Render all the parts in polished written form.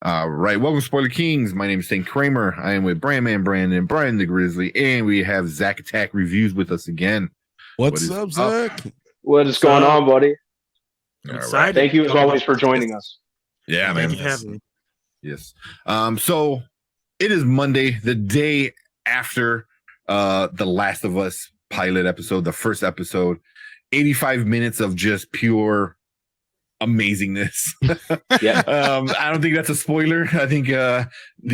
All right, welcome, Spoiler Kings. My name is St. Kramer. I am with Brandman Brandon, Brian the Grizzly, and we have Zach Attack Reviews with us again. What's up, Zach? What is going on, buddy? I'm All excited. right. Thank you as always for joining us. Yeah, man. Thank you for having me. Yes. So it is Monday, the day after the Last of Us pilot episode, the first episode. 85 minutes of just pure amazingness. Yeah. I don't think that's a spoiler. I think the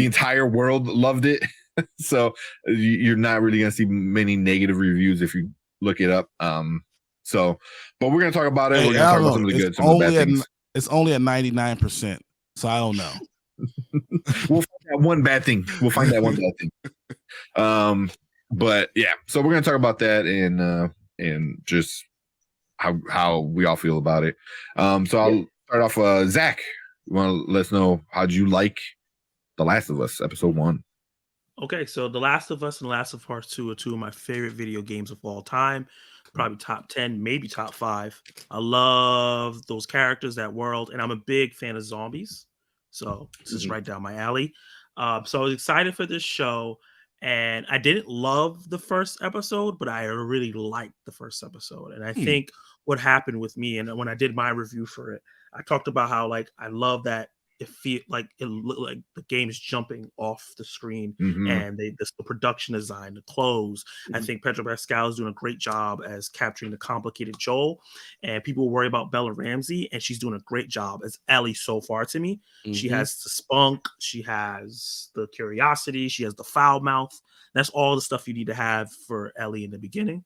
entire world loved it. So you're not really gonna see many negative reviews if you look it up. But we're gonna talk about it. Hey, we're gonna talk about some of the good, some of the bad things. It's only at 99%, so I don't know. We'll find that one bad thing. We'll find that one bad thing. But yeah, so we're gonna talk about that and just how we all feel about it. So I'll start off. Zach, you want to let us know how'd you like The Last of Us episode 1? Okay, so The Last of Us and The Last of Us 2 are two of my favorite video games of all time. Probably top 10, maybe top 5. I love those characters, that world, and I'm a big fan of zombies. So this is right down my alley. So I was excited for this show, and I didn't love the first episode, but I really liked the first episode. And I think what happened with me, and when I did my review for it, I talked about how I love that it feel like it looked like the game's jumping off the screen, and the production design, the clothes. I think Pedro Pascal is doing a great job as capturing the complicated Joel, and people worry about Bella Ramsey, and she's doing a great job as Ellie so far to me. She has the spunk, she has the curiosity, she has the foul mouth. That's all the stuff you need to have for Ellie in the beginning.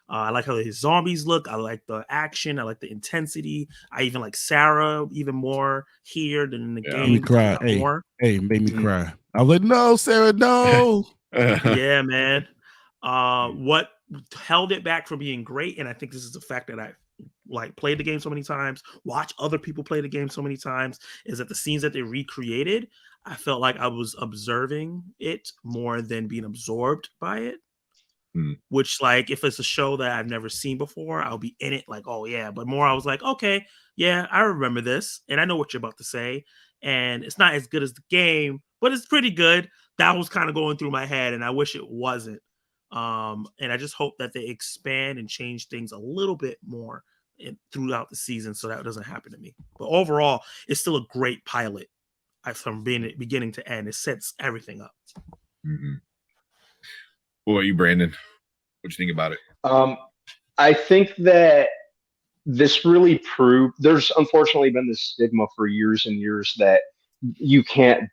I like how his zombies look. I like the action. I like the intensity. I even like Sarah even more here than in the game. Made me cry. Made me cry. I was like, no, Sarah, no. Yeah, man. What held it back from being great, and I think this is the fact that I played the game so many times, watch other people play the game so many times, is that the scenes that they recreated, I felt like I was observing it more than being absorbed by it. Which, if it's a show that I've never seen before, I'll be in it oh yeah. But more, I was like, okay, yeah, I remember this, and I know what you're about to say, and it's not as good as the game, but it's pretty good. That was kind of going through my head, and I wish it wasn't. And I just hope that they expand and change things a little bit more throughout the season, so that doesn't happen to me. But overall, it's still a great pilot. From beginning to end, it sets everything up. What about you, Brandon? What you think about it? I think that this really proved there's unfortunately been this stigma for years and years that you can't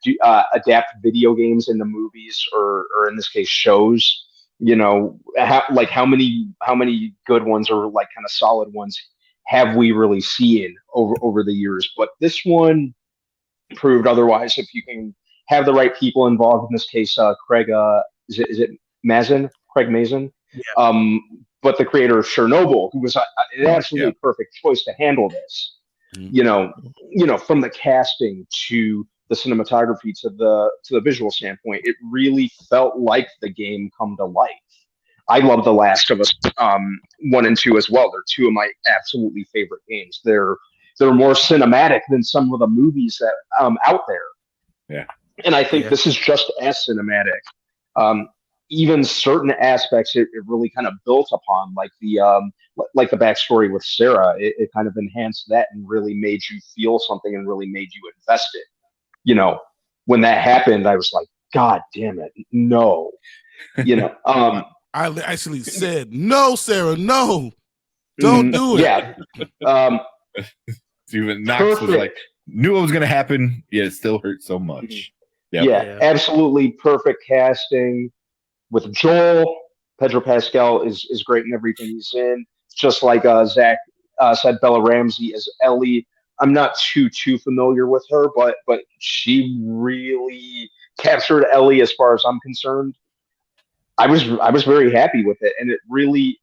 adapt video games into movies or in this case shows. You know, how many good ones or kind of solid ones have we really seen over the years? But this one proved otherwise. If you can have the right people involved, in this case, Craig, is it Mazin? Craig Mazin, but the creator of Chernobyl, who was an absolutely perfect choice to handle this. You know, from the casting to the cinematography to the visual standpoint, it really felt like the game come to life. I love The Last of Us 1 and 2 as well. They're two of my absolutely favorite games. They're more cinematic than some of the movies that out there. Yeah, and I think this is just as cinematic. Even certain aspects it really kind of built upon, like the backstory with Sarah. It kind of enhanced that and really made you feel something and really made you invested. You know, when that happened, I was like, God damn it, no. You know, I actually said, no, Sarah, no, don't do it. Yeah. Even Knox was like, knew it was going to happen, yet it still hurt so much. Yeah, absolutely perfect casting. With Joel, Pedro Pascal is great in everything he's in. Just like Zach said, Bella Ramsey as Ellie. I'm not too familiar with her, but she really captured Ellie as far as I'm concerned. I was very happy with it, and it really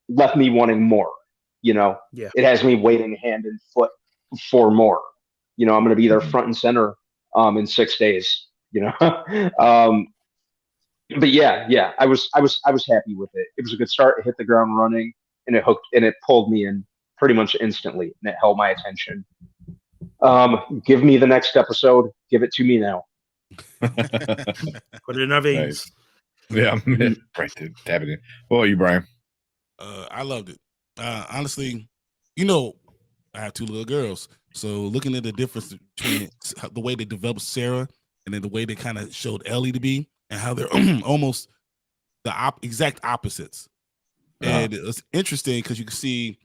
left me wanting more. You know, it has me waiting hand and foot for more. You know, I'm going to be there front and center in 6 days. You know. But yeah, I was happy with it. It was a good start. It hit the ground running, and it hooked, and it pulled me in pretty much instantly, and it held my attention. Give me the next episode. Give it to me now. Put it in our veins. Yeah, right there. Tap it in. What about you, Brian? I loved it. Honestly, you know, I have 2 little girls, so looking at the difference between the way they developed Sarah and then the way they kind of showed Ellie to be, and how they're almost the exact opposites. And it was interesting because you can see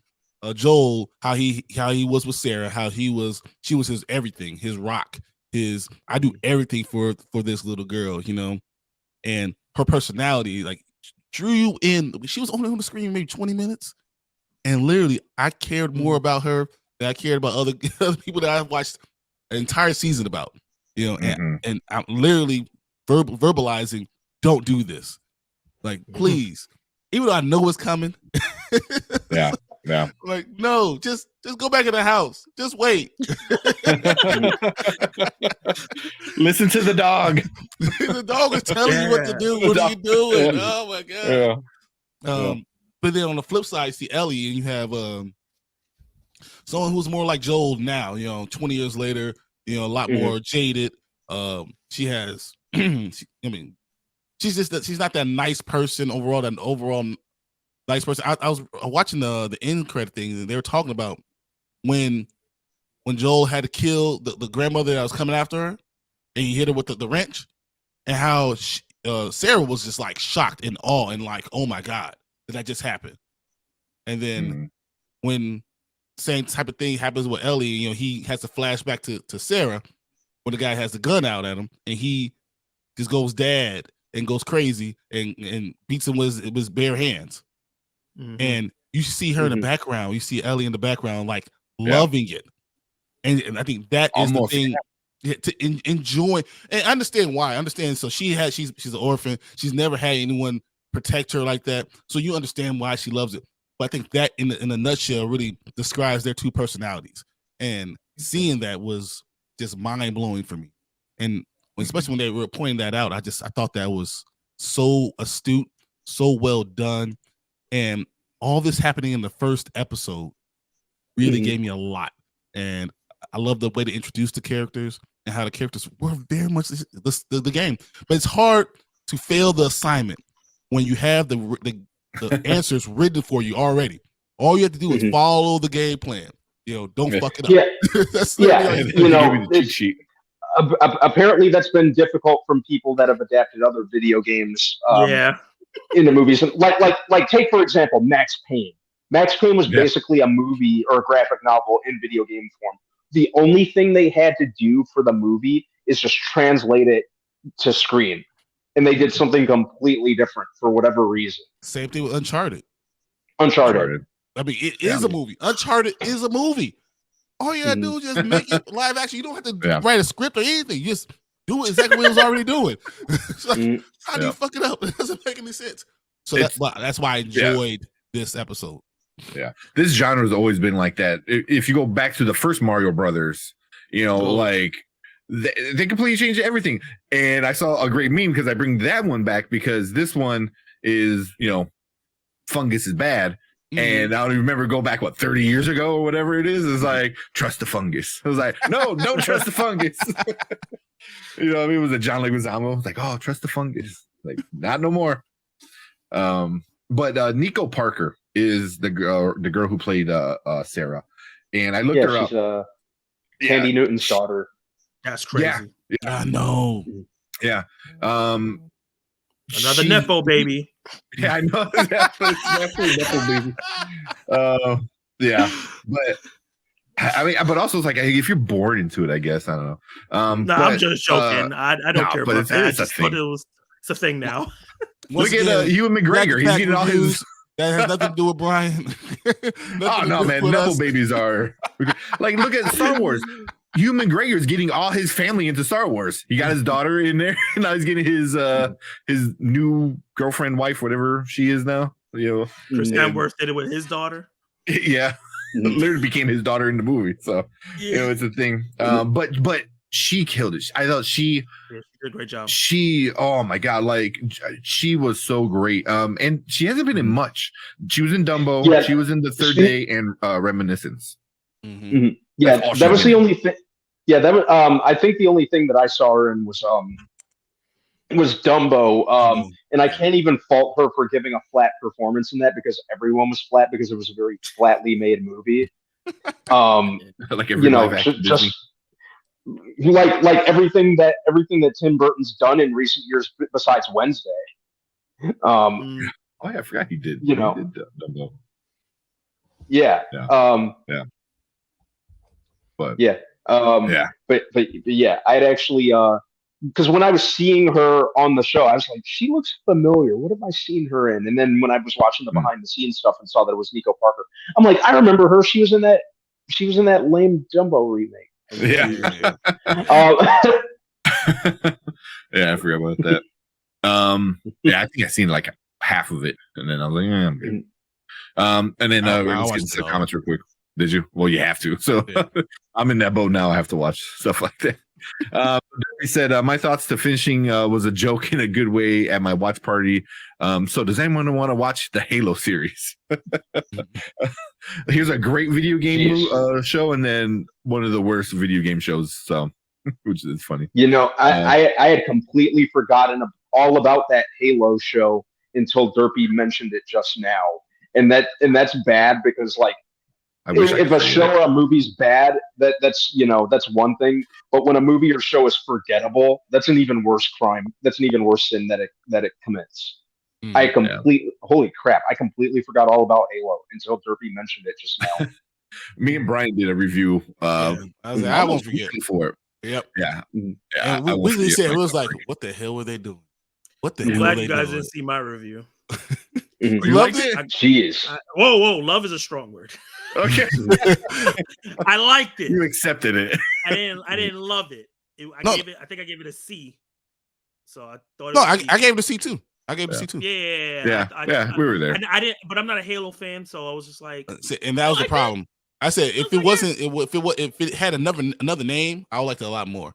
Joel, how he was with Sarah, she was his everything, his rock, I do everything for this little girl, you know, and her personality like drew you in. She was only on the screen maybe 20 minutes, and literally I cared more about her than I cared about other people that I watched an entire season about, you know, and I'm literally verbalizing, don't do this, like please, even though I know what's coming. Yeah. Like, no, just go back in the house. Just wait. Listen to the dog. The dog is telling you what to do. What are you doing? Oh my god. Yeah. But then on the flip side, you see Ellie, and you have someone who's more like Joel now, you know, 20 years later, you know, a lot more jaded. She has she's not that nice person overall, nice person. I was watching the end credit thing, and they were talking about when Joel had to kill the grandmother that was coming after her, and he hit her with the wrench, and how Sarah was just like shocked and awe and like, oh my god, did that just happen? And then when same type of thing happens with Ellie, you know, he has a flashback to Sarah when the guy has the gun out at him, and he just goes dad and goes crazy and beats him with his bare hands. And you see her in the background. You see Ellie in the background, like loving it, and I think that is almost the thing to enjoy and understand why. I understand. So she's an orphan. She's never had anyone protect her like that. So you understand why she loves it. But I think that in a nutshell really describes their 2 personalities. And seeing that was just mind blowing for me. And especially when they were pointing that out, I thought that was so astute, so well done. And all this happening in the first episode really gave me a lot. And I love the way they introduced the characters and how the characters were very much the game. But it's hard to fail the assignment when you have the answers written for you already. All you have to do is follow the game plan. You know, don't fuck it up. Yeah, that's you know, the cheat sheet. Apparently that's been difficult from people that have adapted other video games. In the movies, like take for example Max Payne. Max Payne was basically a movie or a graphic novel in video game form. The only thing they had to do for the movie is just translate it to screen, and they did something completely different for whatever reason. Same thing with Uncharted. I mean, it is a movie. Uncharted is a movie. All you gotta do is just make it live action. You don't have to write a script or anything. You just do exactly what it was already doing. Like, how do you fuck it up? It doesn't make any sense. So that's why I enjoyed this episode. Yeah, this genre has always been like that. If you go back to the first Mario Brothers, you know, like they completely changed everything. And I saw a great meme because I bring that one back because this one is, you know, fungus is bad. And I don't even remember go back 30 years ago or whatever it is. It's like trust the fungus. I was like, no, don't trust the fungus. You know, I mean, it was a John Leguizamo. It's like, oh, trust the fungus. Like, not no more. But Nico Parker is the girl who played Sarah, and I looked her up. She's Candy Newton's daughter. That's crazy. Yeah. I know. Yeah. Another Nepo baby. Yeah, I know. Definitely Nepo baby. Yeah, but I mean, but also it's like if you're bored into it, I guess I don't know. I'm just joking. I don't care about that. It's a thing now. Look at Ewan McGregor. He's getting all his. That has nothing to do with Brian. Oh no, man! Nepo babies are like look at Star Wars. Ewan McGregor's getting all his family into Star Wars. He got his daughter in there. Now he's getting his new girlfriend, wife, whatever she is now. You know, Chris Hemsworth did it with his daughter. Yeah, literally became his daughter in the movie. So you know, it's a thing. But she killed it. I thought she did a great job. Oh my god, like she was so great. And she hasn't been in much. She was in Dumbo. Yeah. She was in The Third Day and Reminiscence. Yeah, That's all that was she's the in. only thing. Yeah, that was. I think the only thing that I saw her in was Dumbo. And I can't even fault her for giving a flat performance in that because everyone was flat because it was a very flatly made movie. Like every live action Disney. Just like everything that Tim Burton's done in recent years besides Wednesday. Oh yeah, I forgot he did. You know. He did Dumbo. Yeah. Yeah. But yeah. Yeah. But yeah, I'd actually because when I was seeing her on the show, I was like, she looks familiar. What have I seen her in? And then when I was watching the behind the scenes stuff and saw that it was Nico Parker, I'm like, I remember her. She was in that lame Dumbo remake. Yeah. Yeah, I forgot about that. Yeah, I think I seen like half of it, and then I was like, yeah, I'm good. And then let's get into the comments real quick. Did you? Well, you have to. So yeah. I'm in that boat now. I have to watch stuff like that. He said, my thoughts to finishing was a joke in a good way at my watch party. So does anyone want to watch the Halo series? Here's a great video game show, and then one of the worst video game shows. So, which is funny. You know, I had completely forgotten all about that Halo show until Derpy mentioned it just now, and that's bad because like. If a show or a movie's bad, that's one thing. But when a movie or show is forgettable, that's an even worse crime. That's an even worse sin that it commits. Holy crap! I completely forgot all about Halo until Derpy mentioned it just now. Me and Brian did a review. I won't forget for it. Yep. Yeah. And we said it was like, what the hell were they doing? What the hell? I'm glad were you they guys doing? didn't see my review. You loved it? Jeez. Whoa! Love is a strong word. Okay. I liked it. You accepted it. I didn't love it. I think I gave it a C. So I thought. I gave it a C too. I gave it a C too. Yeah. We were there. I didn't, but I'm not a Halo fan, so I was just like. And that was the problem. I said if it had another name, I would like it a lot more.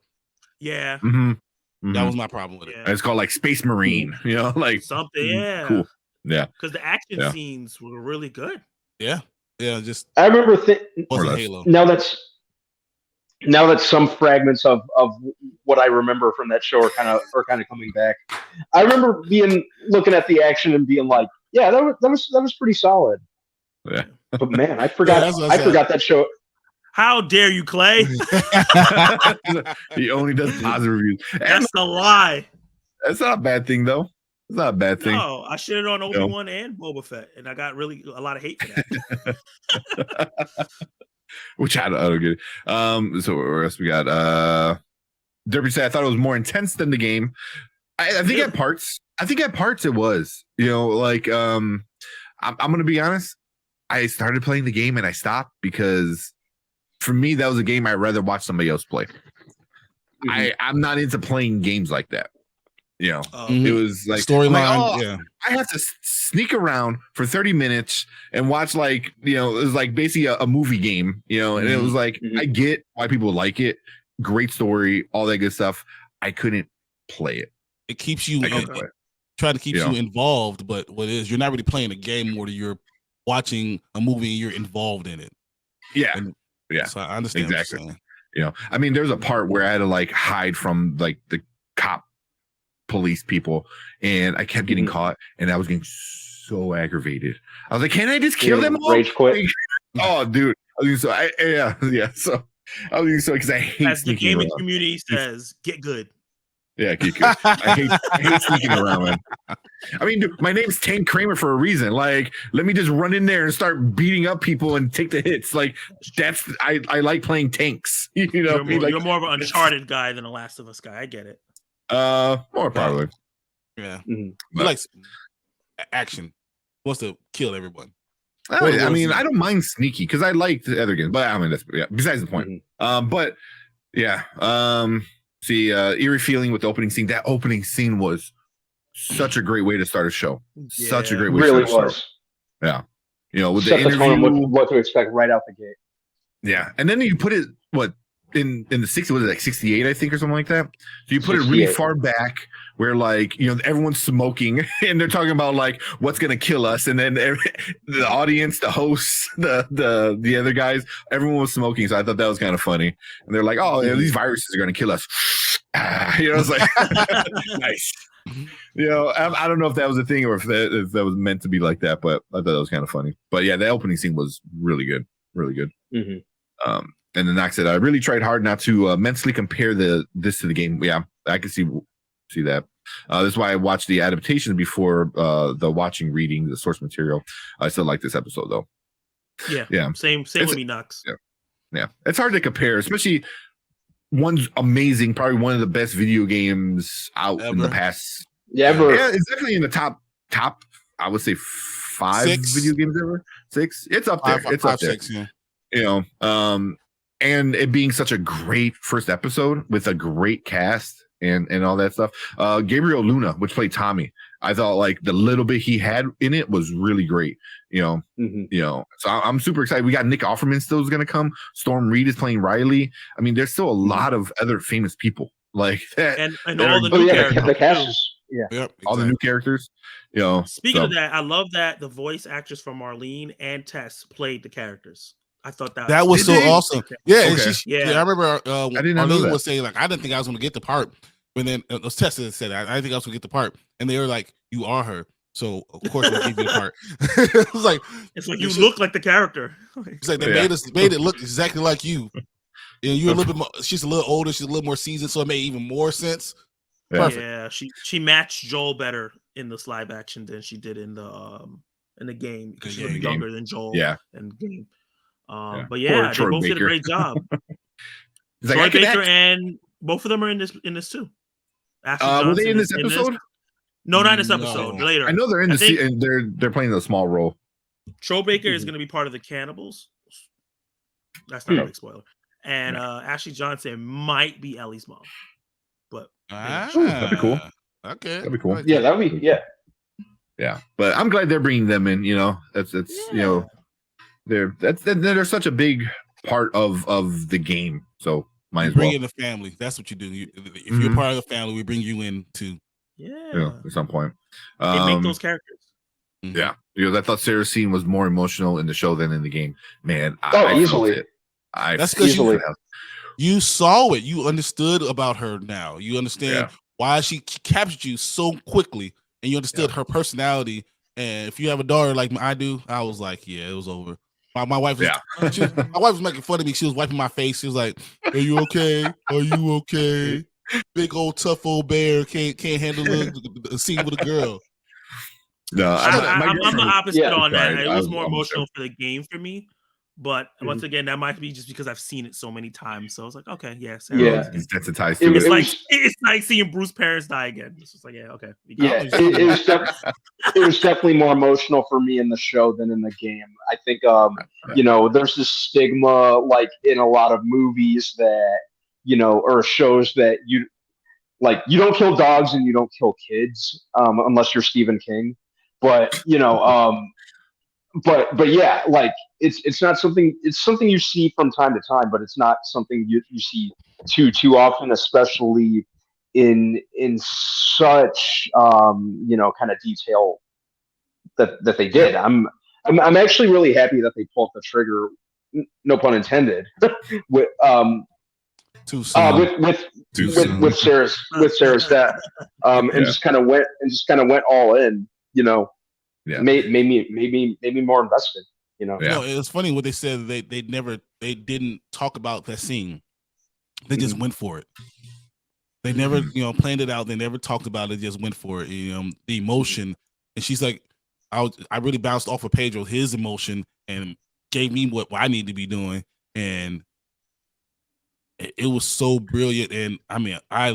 Yeah. Mm-hmm. That was my problem with it. It's called like Space Marine, like something. Yeah. Cool. Yeah. Because the action scenes were really good. Yeah. Yeah. Just I remember wasn't Halo. Now that some fragments of what I remember from that show are kind of coming back. I remember looking at the action and being like, yeah, that was pretty solid. Yeah. But man, I forgot forgot that show. How dare you, Clay? He only does positive reviews. That's a lie. That's not a bad thing, though. It's not a bad thing. No, I shitted on Obi-Wan and Boba Fett, and I got really a lot of hate for that. Which I don't get. So what else we got? Derpy said I thought it was more intense than the game. I think at parts it was. I'm gonna be honest. I started playing the game and I stopped because for me that was a game I'd rather watch somebody else play. Mm-hmm. I'm not into playing games like that. It was like storyline. I have to sneak around for 30 minutes and watch it was like basically a movie game, and it was like I get why people like it, great story, all that good stuff. I couldn't play it. It keeps you trying to keep you involved, but what it is, you're not really playing a game more than you're watching a movie and you're involved in it. Yeah. So I understand exactly. I mean, there's a part where I had to like hide from like the police people, and I kept getting caught, and I was getting so aggravated. I was like, "Can I just kill them all?" Rage quit. Oh, dude! I was so So I was so because I hate as the gaming community says, "Get good." Yeah, get good. I hate sneaking around, man. I mean, dude, my name's Tank Kramer for a reason. Like, let me just run in there and start beating up people and take the hits. Like, I like playing tanks. You're more of an Uncharted guy than a Last of Us guy. I get it. More probably. Yeah. He likes action. Wants to kill everyone. I mean, I don't mind sneaky because I like the other games, but I mean that's besides the point. But yeah. See, eerie feeling with the opening scene. That opening scene was such a great way to start a show. Yeah. Such a great way really to start was. A show. Yeah. With Set the the tone interview, of what to expect right out the gate. yeah, and then you put it in the 60s, was it like 68, I think, or something like that? So you put it really 68. far back where, like, you know, everyone's smoking and they're talking about like what's gonna kill us, and then the audience, the hosts, the other guys, everyone was smoking. So I thought that was kind of funny. And they're like, oh, yeah, these viruses are gonna kill us. You know, it's like nice. You know, I don't know if that was a thing or if that was meant to be like that, but I thought that was kind of funny. But yeah, the opening scene was really good, really good. Mm-hmm. And then Knox said, I really tried hard not to mentally compare this to the game. Yeah, I can see that. That's why I watched the adaptations before the reading the source material. I still like this episode though. Yeah. Same with me, Knox. Yeah. It's hard to compare, especially one's amazing, probably one of the best video games out in the past. Yeah, it's definitely in the top. I would say 5 video games ever. 6. It's up there. It's up there. 6, yeah. You know, and it being such a great first episode with a great cast and all that stuff. Gabriel Luna, which played Tommy, I thought like the little bit he had in it was really great. You know, you know. So I'm super excited. We got Nick Offerman still is going to come. Storm Reed is playing Riley. I mean, there's still a lot of other famous people like that, and all the new characters. The cast is, Yep, exactly. all the new characters. You know. Speaking of that, I love that the voice actress from Marlene and Tess played the characters. I thought that was so awesome. Yeah, okay. I remember I didn't know that. was saying like I didn't think I was going to get the part, but then Tessa said I didn't think I was going to get the part, and they were like, "You are her." So of course we'll give you the part. It's like you look like the character. It's like they made it look exactly like you. And you're a little bit more, she's a little older, she's a little more seasoned, so it made even more sense. Perfect. Yeah, she matched Joel better in this live action than she did in the game because she was younger than Joel. Yeah. in the game. But yeah, they both did a great job. Like, Troy Baker and both of them are in this too. Were they in this episode? No, not in this episode. No. Later. I know they're in they're playing a small role. Troy Baker is going to be part of the Cannibals. That's not a big spoiler. And Ashley Johnson might be Ellie's mom. But that'd be cool. Okay, that'd be cool. Yeah, that'd be yeah. But I'm glad they're bringing them in. You know, you know, they're such a big part of the game. So might as well bring in the family. That's what you do. If you're part of the family, we bring you in too. Yeah, at some point. They make those characters. Yeah, because I thought Sarah's scene was more emotional in the show than in the game. Man, easily. That's because you saw it. You understood about her now. You understand why she captured you so quickly, and you understood her personality. And if you have a daughter like I do, I was like, yeah, it was over. My wife was, my wife was making fun of me. She was wiping my face. She was like, "Are you okay? Are you okay? Big old tough old bear can't handle a scene with a girl." No, I'm the opposite on that. Right. It was more emotional for the game for me. But once again, that might be just because I've seen it so many times. So I was like, okay, Sarah he's desensitized to it. It's like seeing Bruce parents die again. It's just like, yeah, okay. It was definitely more emotional for me in the show than in the game. I think, you know, there's this stigma like in a lot of movies that, you know, or shows that you don't kill dogs and you don't kill kids unless you're Stephen King. But, you know, but yeah, like it's not something. It's something you see from time to time, but it's not something you see too often, especially in such you know, kind of detail that they did. I'm actually really happy that they pulled the trigger, no pun intended, with too soon. With Sarah's death, and just kind of went all in, you know. Yeah, made me more invested. You know, No, it's funny what they said. They didn't talk about that scene. They just went for it. They never, you know, planned it out. They never talked about it. Just went for it. You know, the emotion. And she's like, I really bounced off of Pedro, his emotion, and gave me what I need to be doing. And it was so brilliant. And I mean, I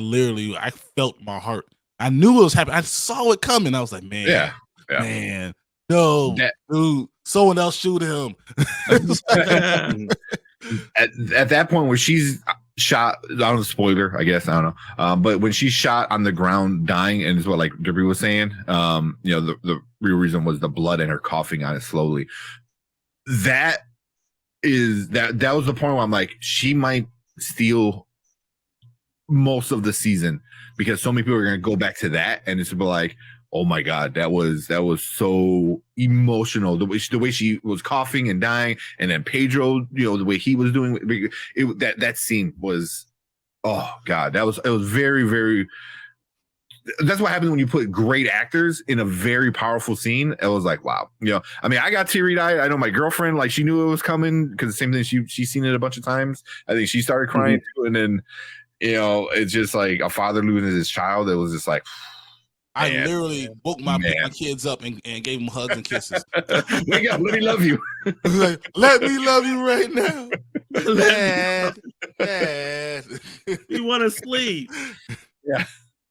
felt my heart. I knew it was happening. I saw it coming. I was like, man. Man, no, dude, someone else shoot him. at that point where she's shot, I don't know, spoiler, I guess, I don't know. But when she's shot on the ground dying, and is what like Debris was saying, you know, the real reason was the blood and her coughing on it slowly. That was the point where I'm like, she might steal most of the season because so many people are going to go back to that and it's like, oh my god, that was so emotional. The way she was coughing and dying, and then Pedro, the way he was doing it, that scene was, oh god, it was very, very. That's what happens when you put great actors in a very powerful scene. It was like, wow, I mean, I got teary-eyed. I know my girlfriend, like, she knew it was coming because the same thing, she's seen it a bunch of times. I think she started crying too, and then it's just like a father losing his child. It was just like, I literally woke my kids up and gave them hugs and kisses. Wake up, let me love you. Like, let me love you right now. Dad. You want to sleep.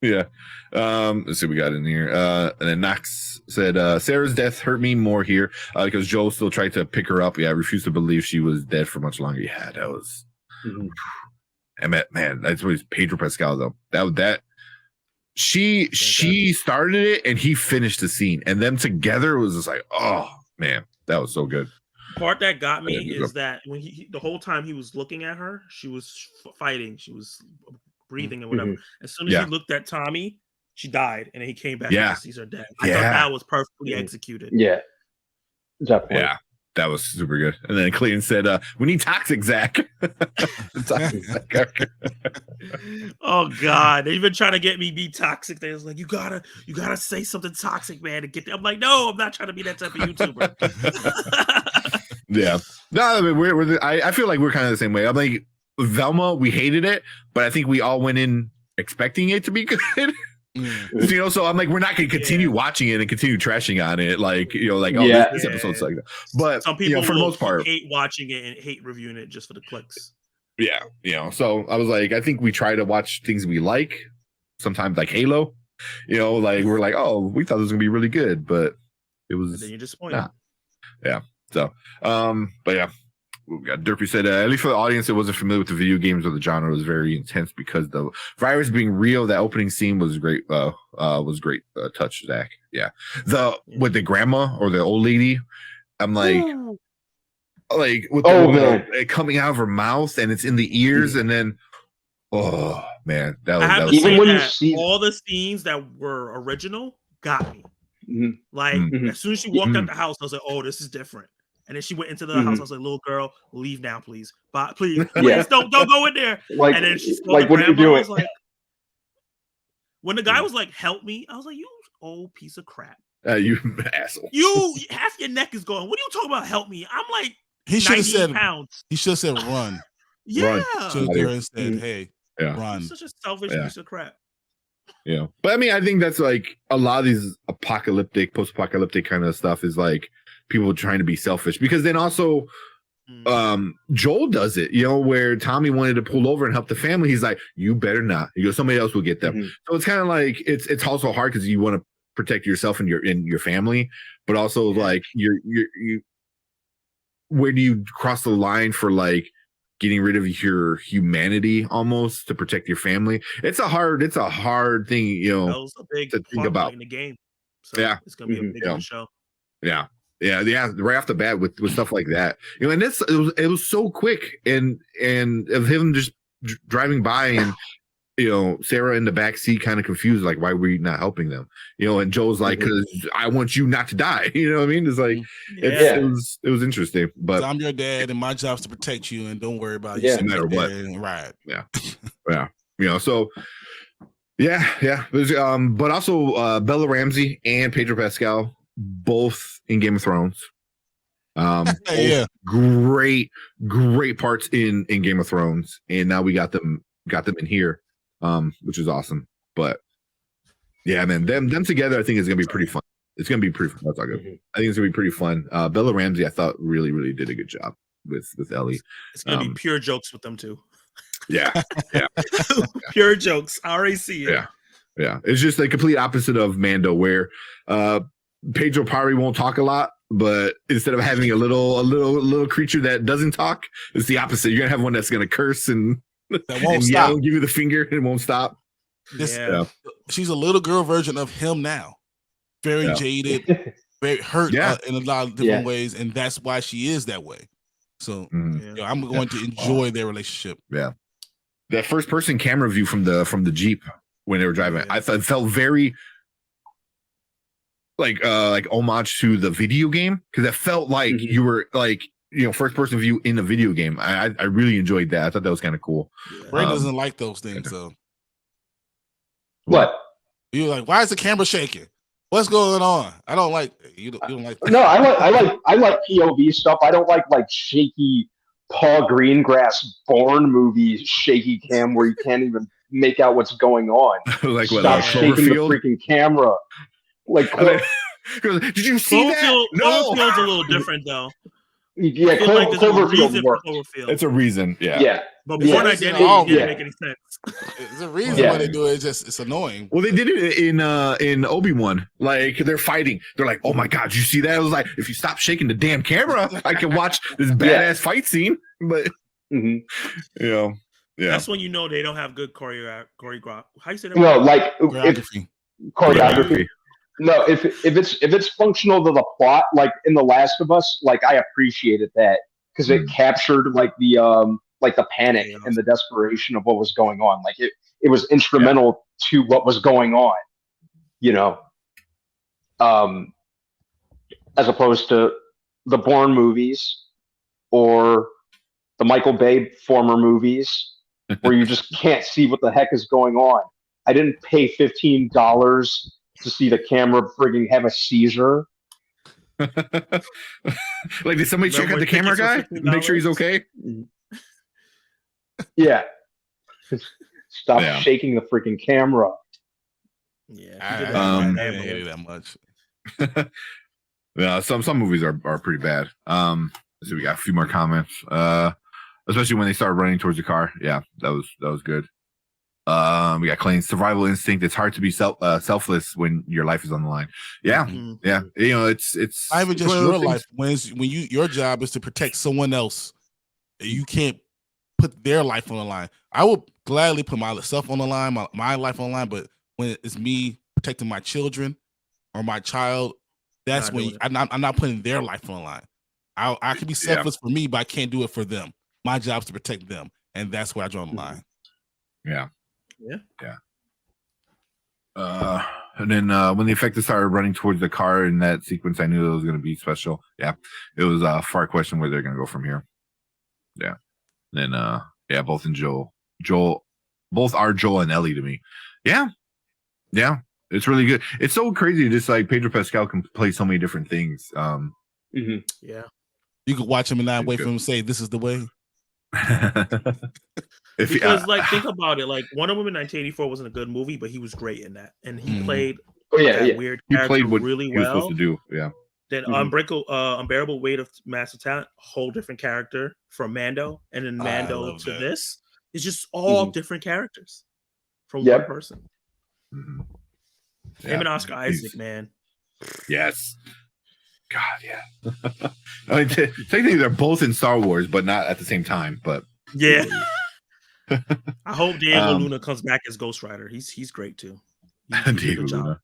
Yeah. Let's see what we got in here. And then Knox said, Sarah's death hurt me more here because Joel still tried to pick her up. Yeah, I refused to believe she was dead for much longer. Yeah, that was. Man, that's what Pedro Pascal though. That she started it and he finished the scene, and them together was just like, oh man, that was so good. Part that got me is that when the whole time he was looking at her, she was fighting, she was breathing and whatever. As soon as he looked at Tommy, she died, and then he came back and sees her dead. I thought that was perfectly executed. Yeah, definitely. Yeah. That was super good. And then Clayton said, we need Toxic Zach. Oh God. They've been trying to get me be toxic. They was like, you gotta say something toxic, man, to get there. I'm like, no, I'm not trying to be that type of YouTuber. Yeah. No, I mean, I feel like we're kind of the same way. I'm like, Velma, we hated it, but I think we all went in expecting it to be good. So I'm like, we're not going to continue watching it and continue trashing on it, this episode's like that. But some people, for the most part, hate watching it and hate reviewing it just for the clicks. Yeah, so I was like, I think we try to watch things we like. Sometimes like Halo, we're like, oh, we thought this was gonna be really good, but it was. And then you're disappointed. Nah. Yeah. So, but yeah. We got Derpy said, at least for the audience that wasn't familiar with the video games or the genre, was very intense because the virus being real. That opening scene was great. Touch, Zach. Yeah, with the grandma or the old lady. I'm like with the coming out of her mouth and it's in the ears, and then oh man, that was even when you see all the scenes that were original got me. As soon as she walked out the house, I was like, oh, this is different. And then she went into the house. I was like, little girl, leave now, please. But please don't go in there. And then she what are you doing? When the guy was like, help me, I was like, you old piece of crap. You asshole. You half your neck is going. What are you talking about? Help me. I'm like, he should have said pounds. He should have said run. Yeah. Should have said, hey, run. Such a selfish piece of crap. Yeah. But I mean, I think that's like a lot of these post-apocalyptic kind of stuff is like people trying to be selfish, because then also Joel does it, where Tommy wanted to pull over and help the family. He's like, you better not. Somebody else will get them. So it's kind of like it's also hard because you want to protect yourself and your family, but also like you where do you cross the line for like getting rid of your humanity almost to protect your family? It's a hard thing, that was a big to think about in the game. So it's gonna be a big show. Yeah, right off the bat with stuff like that, and it was so quick, and of him just driving by and Sarah in the back seat kind of confused, like, why were you not helping them? And Joe's like, because I want you not to die. You know what I mean? It's like it was interesting, but I'm your dad and my job is to protect you, and don't worry about you. No matter what. Right. Yeah. So yeah. But also Bella Ramsey and Pedro Pascal, both in Game of Thrones. Great parts in Game of Thrones, and now we got them in here, which is awesome. But yeah, man, them together, I think is gonna be pretty fun. It's gonna be pretty fun. That's all good. I think it's gonna be pretty fun. Bella Ramsey, I thought really did a good job with Ellie. It's gonna be pure jokes with them too. Yeah. Pure jokes. I already see it. Yeah. It's just the complete opposite of Mando, where Pedro probably won't talk a lot, but instead of having a little creature that doesn't talk, it's the opposite. You're gonna have one that's gonna curse and that won't stop. Give you the finger and it won't stop. She's a little girl version of him now. Very jaded, very hurt in a lot of different ways, and that's why she is that way. So I'm going to enjoy their relationship. Yeah. that first person camera view from the Jeep when they were driving. I thought it felt very like homage to the video game, because it felt like you were like, first person view in the video game. I really enjoyed that. I thought that was kind of cool. Ray doesn't like those things, though. What? You're like, why is the camera shaking? What's going on? I don't like you. Don't like that. No, I like POV stuff. I don't like shaky Paul Greengrass Bourne movie shaky cam where you can't even make out what's going on. Like what? Stop shaking the freaking camera. Like, did you see that? No, Cloverfield's a little different though. Yeah, Cloverfield works. It's a reason. Yeah. Yeah. But Bourne Identity didn't make any sense. It's a reason why they do it. It's annoying. Well, they did it in Obi-Wan. Like, they're fighting. They're like, "Oh my god, you see that?" I was like, "If you stop shaking the damn camera, I can watch this badass fight scene." But yeah. That's when you know they don't have good choreography. How you say that? No, like choreography. No, if it's functional to the plot, like in The Last of Us, like I appreciated that because it captured like the panic and the desperation of what was going on. Like it was instrumental to what was going on, as opposed to the Bourne movies or the Michael Bay former movies where you just can't see what the heck is going on. I didn't pay $15 to see the camera frigging have a seizure. Like, did somebody check out the camera guy? Make sure he's okay? Yeah. Stop shaking the freaking camera. Yeah. I didn't hate it that much. Yeah, some movies are pretty bad. So we got a few more comments. Especially when they started running towards the car. Yeah, that was good. We got Clayton's survival instinct. It's hard to be selfless when your life is on the line. Yeah, yeah. It's not even just your life. When your job is to protect someone else, you can't put their life on the line. I would gladly put myself on the line, my life on the line. But when it's me protecting my children or my child, that's when I'm not putting their life on the line. I can be selfless for me, but I can't do it for them. My job's to protect them, and that's where I draw the line. Yeah. Yeah. And then when the effects started running towards the car in that sequence, I knew it was going to be special. Yeah. It was a far question where they're going to go from here. Yeah. And then, both in Joel, both are Joel and Ellie to me. Yeah. Yeah. It's really good. It's so crazy. Just like Pedro Pascal can play so many different things. Yeah. You could watch him and not wait for him to say, "This is the way." Because think about it, like Wonder Woman 1984 wasn't a good movie, but he was great in that, and he played weird he character played what really he was well. supposed to do. Yeah. Then Unbearable Weight of Massive Talent, whole different character from Mando, and then Mando to this. It's just all different characters from one person. Him and Oscar Isaac, man. Yes. God, yeah. I mean, technically they're both in Star Wars, but not at the same time. But yeah. I hope Diego Luna comes back as Ghost Rider. He's great too. Diego Luna.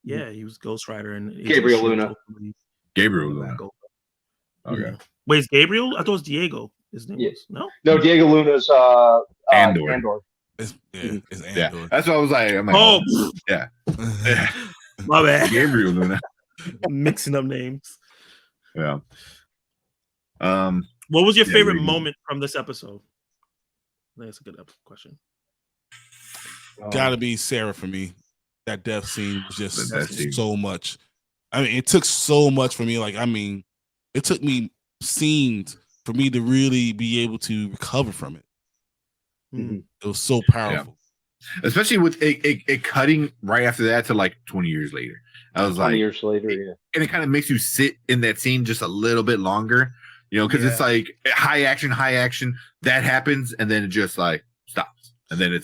Yeah, he was Ghost Rider and Gabriel Luna. Gabriel Luna. Okay. Yeah. Wait, is Gabriel? I thought it was Diego. His name was no. Diego Luna's Andor. It's Andor. Yeah, that's what I was like. I'm like, yeah. My bad. Gabriel Luna. I'm mixing up names. Yeah. What was your favorite moment from this episode? I think that's a good question. Gotta be Sarah for me. That death scene was just so much. I mean, it took so much for me. Like, I mean, it took me scenes for me to really be able to recover from it. It was so powerful. Yeah. Especially with it cutting right after that to like 20 years later. I was 20 years later, and it kind of makes you sit in that scene just a little bit longer, because it's like high action, that happens, and then it just like stops, and then it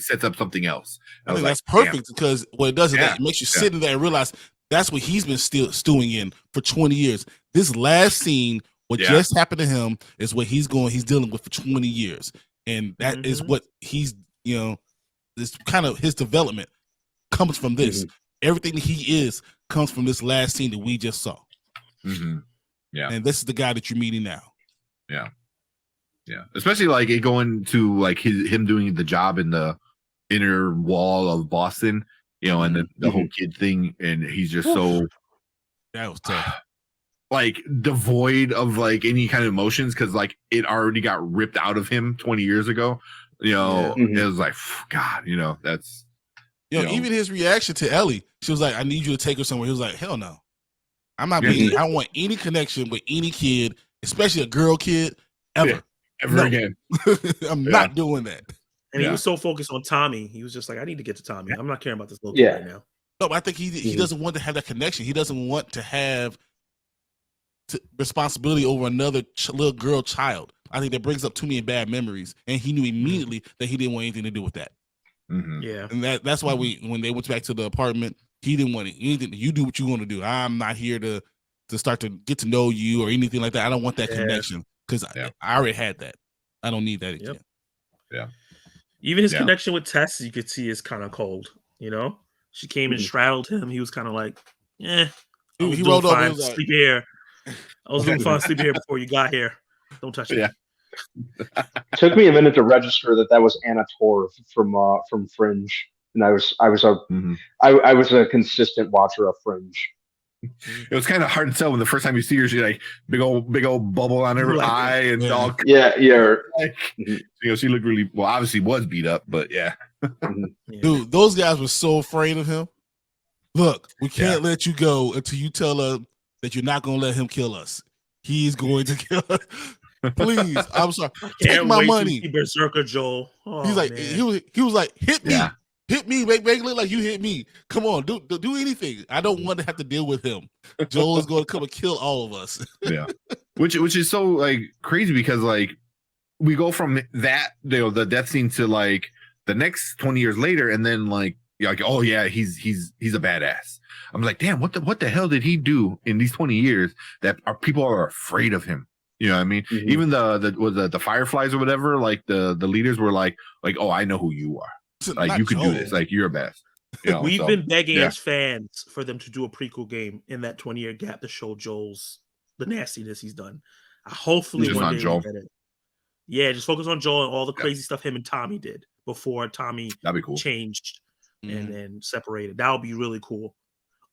sets up something else. I think that's perfect because what it does is that it makes you sit in there and realize that's what he's been still stewing in for 20 years. This last scene, what just happened to him, is what he's dealing with for 20 years, and that is what he's this kind of his development comes from this. Everything that he is comes from this last scene that we just saw. Yeah. And this is the guy that you're meeting now. Yeah. Yeah, especially like it going to like him doing the job in the inner wall of Boston, you know, and then the whole kid thing, and he's just so that was tough. Like devoid of like any kind of emotions because like it already got ripped out of him 20 years ago. You know, it was like God, you know, that's even his reaction to Ellie. She was like, "I need you to take her somewhere." He was like, "Hell no, I'm not being. I don't want any connection with any kid, especially a girl kid, ever, ever again. I'm not doing that." And he was so focused on Tommy, he was just like, "I need to get to Tommy. I'm not caring about this little kid right now." No, but I think he doesn't want to have that connection. He doesn't want to have responsibility over another little girl child. I think that brings up too many bad memories, and he knew immediately that he didn't want anything to do with that. Yeah, and that's why when they went back to the apartment, he didn't want anything. You do what you want to do. I'm not here to start to get to know you or anything like that. I don't want that connection because I already had that. I don't need that again. Yeah. Even his connection with Tess, you could see, is kind of cold. You know, she came and straddled him. He was kind of like, "Yeah, he rolled over and was like, sleep here. I was doing fine sleep here before you got here. Don't touch me." Took me a minute to register that was Anna Torv from Fringe, and I was a consistent watcher of Fringe. It was kind of hard to tell when the first time you see her, she's like big old bubble on her eye and all. Like, you know, she looked really obviously was beat up, but dude, those guys were so afraid of him. Look, we can't let you go until you tell us that you're not going to let him kill us. He's going to kill us. Please, I'm sorry. Take my money. Berserker Joel. Oh, he's like, man. he was like, hit me. Hit me, make it look like you hit me. Come on, do anything. I don't want to have to deal with him. Joel is going to come and kill all of us. which is so like crazy because like we go from that, you know, the death scene to like the next 20 years later, and then like you're like, oh yeah, he's a badass. I'm like, damn, what the hell did he do in these 20 years that our people are afraid of him? You know what I mean? Even the Fireflies or whatever, like the leaders were like, oh, I know who you are. Like Not you could Joel. do this. Like you're a best. You know, We've been begging as fans for them to do a prequel game in that 20-year gap to show Joel's the nastiness he's done. Hopefully one day we get it. Yeah, just focus on Joel and all the crazy stuff him and Tommy did before Tommy changed and then separated. That would be really cool.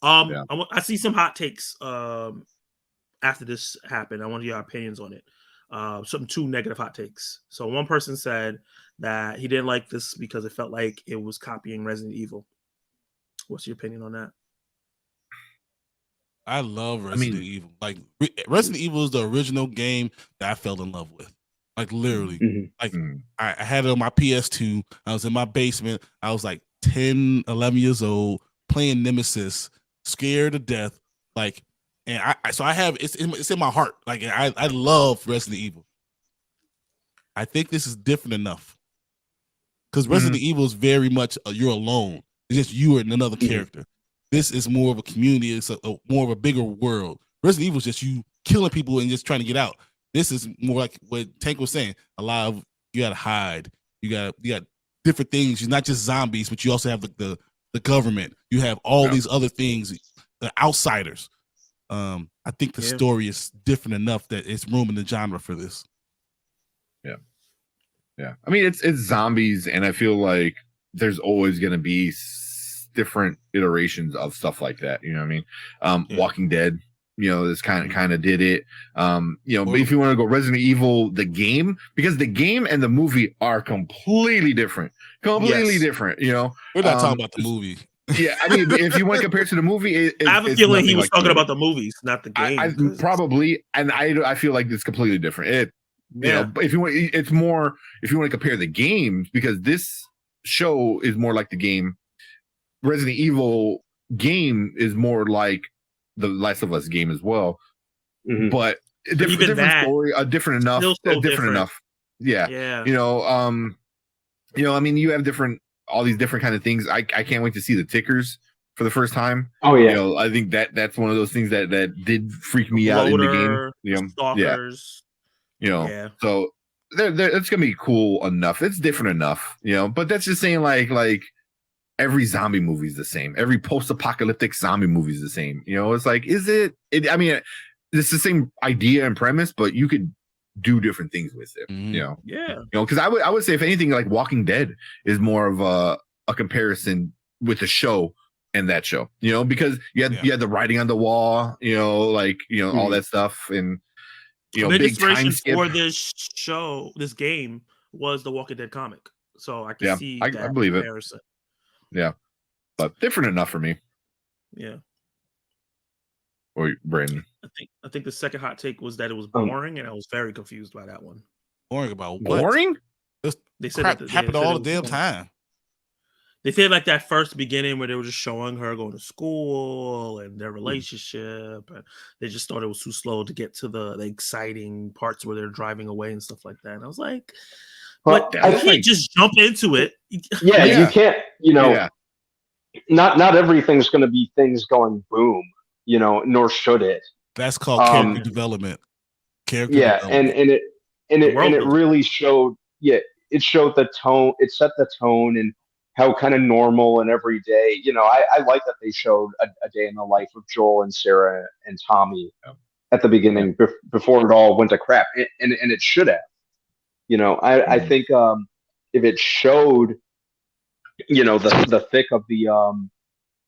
I see some hot takes after this happened. I want your opinions on it. Two negative hot takes. So one person said that he didn't like this because it felt like it was copying Resident Evil. What's your opinion on that? I love Resident Evil. Like Resident Evil is the original game that I fell in love with. Like literally. I had it on my PS2. I was in my basement. I was like 10, 11 years old playing Nemesis, scared to death. Like, and I have it's in my heart. Like I love Resident Evil. I think this is different enough because Resident Evil is very much you're alone. It's just you and another character. This is more of a community. It's more of a bigger world. Resident Evil is just you killing people and just trying to get out. This is more like what Tank was saying. A lot of you got to hide. You got different things. You're not just zombies, but you also have the government. You have all these other things, the outsiders. I think the story is different enough that it's room in the genre for this. Yeah. I mean, it's zombies, and I feel like there's always going to be different iterations of stuff like that. You know what I mean? Walking Dead, you know, this kind of did it. You know, but if you want to go Resident Evil, the game, because the game and the movie are completely different. Different, you know? We're not talking about the movie. Yeah, I mean, if you want to compare it to the movie, I have a feeling he was talking about the movies, not the game. I probably, and I feel like it's completely different. You know, if you want, it's more if you want to compare the games, because this show is more like the game. Resident Evil game is more like the Last of Us game as well, but different story, different enough, enough. Yeah. You know, I mean, you have all these different kind of things. I can't wait to see the tickers for the first time. Oh yeah, you know, I think that's one of those things that did freak me out in the game. You know, stalkers. You know, so it's gonna be cool enough. It's different enough, you know. But that's just saying, like every zombie movie is the same. Every post-apocalyptic zombie movie is the same. You know, it's like, is it? I mean, it's the same idea and premise, but you could do different things with it. Mhm. You know, Yeah. because I would say if anything, like Walking Dead is more of a comparison with the show and that show. Because you had the writing on the wall. Like all that stuff, and The big inspiration time skip. for this show, this game, was the Walking Dead comic. So I can see I that believe comparison. it. Yeah, but different enough for me. Yeah. Or Brandon. I think the second hot take was that it was boring, and I was very confused by that one. Boring about what? Boring? They said Crap that happened all the damn time. They said like that first beginning where they were just showing her going to school and their relationship, and they just thought it was too slow to get to the exciting parts where they're driving away and stuff like that. And I was like, Well, but you can't just jump into it. Yeah, you can't. Yeah. Not everything's going to be things going boom. Nor should it. That's called character development. And it really showed. Yeah, it showed the tone. It set the tone and how kind of normal and everyday. I like that they showed a day in the life of Joel and Sarah and Tommy at the beginning before it all went to crap. And it should have. I think if it showed, the thick of the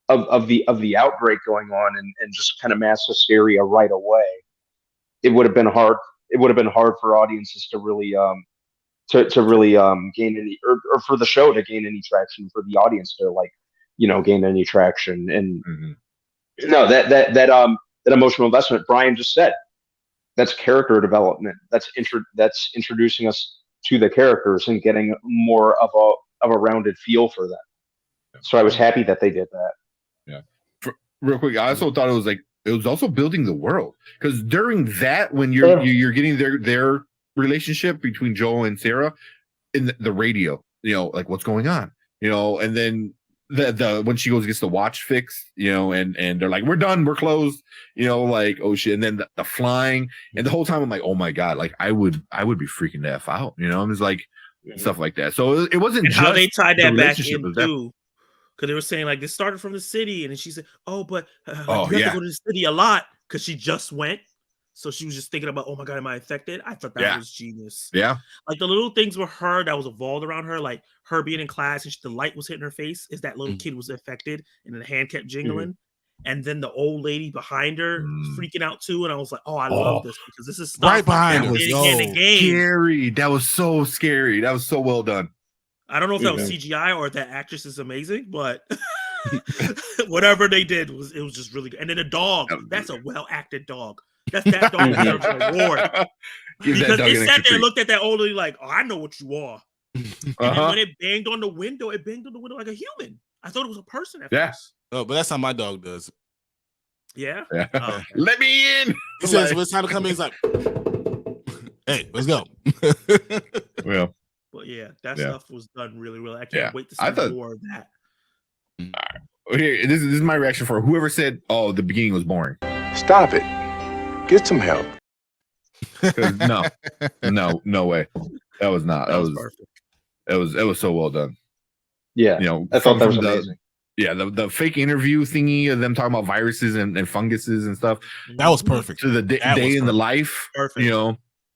of the outbreak going on and just kind of mass hysteria right away, it would have been hard. It would have been hard for audiences to really to really gain any or for the show to gain any traction, for the audience to gain any traction. And no, that emotional investment Brian just said, that's character development. That's introducing us to the characters and getting more of a rounded feel for them. So I was happy that they did that. Yeah. Real quick, I also thought it was also building the world, because during that, when you're getting their relationship between Joel and Sarah in the radio, like what's going on, and then the when she goes gets the watch fixed, and they're like, we're done, we're closed, like, oh shit. And then the flying, and the whole time I'm like, oh my god, like I would be freaking the F out, I'm just like stuff like that. So it wasn't just how they tied that back in too, because they were saying like this started from the city, and then she said, oh, but you have to go to the city a lot, because she just went. So she was just thinking about, oh my god, am I affected? I thought that was genius. Yeah. Like the little things with her that was evolved around her, like her being in class and the light was hitting her face, is that little kid was affected, and then the hand kept jingling. And then the old lady behind her was freaking out too. And I was like, oh, I love this, because this is stuff right behind us. in the game. Scary. That was so scary. That was so well done. I don't know if that was CGI or if that actress is amazing, but whatever they did was just really good. And then the dog, that's a well acted dog. That dog deserves an award. Because it sat there and looked at that old lady like, oh, I know what you are. And then when it banged on the window, like a human. I thought it was a person at first. Oh, but that's how my dog does. Yeah. Oh, okay. Let me in. He says when it's time to come in, he's like, hey, let's go. Well. But yeah, that stuff was done really, really. I can't wait to see more of that. All right. Here, this is my reaction for whoever said, "Oh, the beginning was boring." Stop it. Get some help. No way. That was not. That was perfect. It was so well done. Yeah, I thought that was amazing. Yeah, the fake interview thingy of them talking about viruses and funguses and stuff. That was perfect. To the day in the life. Perfect.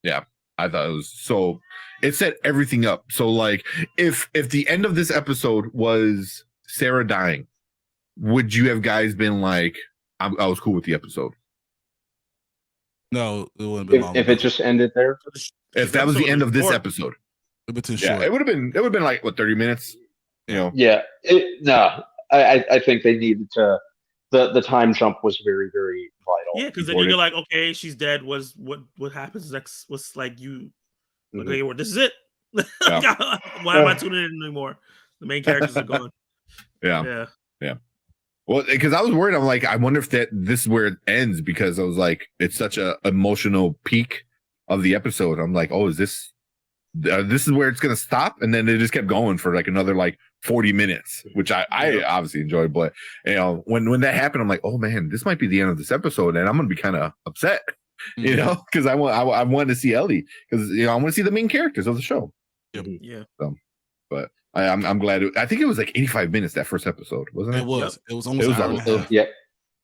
Yeah, I thought it was so. It set everything up. So like, if the end of this episode was Sarah dying, would you have guys been like, I was cool with the episode? No, it wouldn't be long. If it just ended there. If that was the end of this episode, it would be too short. It would have been like 30 minutes. Yeah. I think they needed to. The time jump was very, very vital. Yeah, because then you're like, okay, she's dead. What happens next? What's like you? Okay, well, this is it. Why am I tuning in anymore? The main characters are gone. Yeah. Well, because I was worried, I'm like, I wonder if this is where it ends, because I was like, it's such a emotional peak of the episode. I'm like, oh, is this is where it's gonna stop? And then it just kept going for like another 40 minutes, which I obviously enjoyed. But when that happened, I'm like, oh man, this might be the end of this episode, and I'm gonna be kind of upset, because I wanted to see Ellie, because I want to see the main characters of the show. Yeah. So, but I'm glad. I think it was like 85 minutes that first episode, wasn't it? It was. It was almost. Yeah,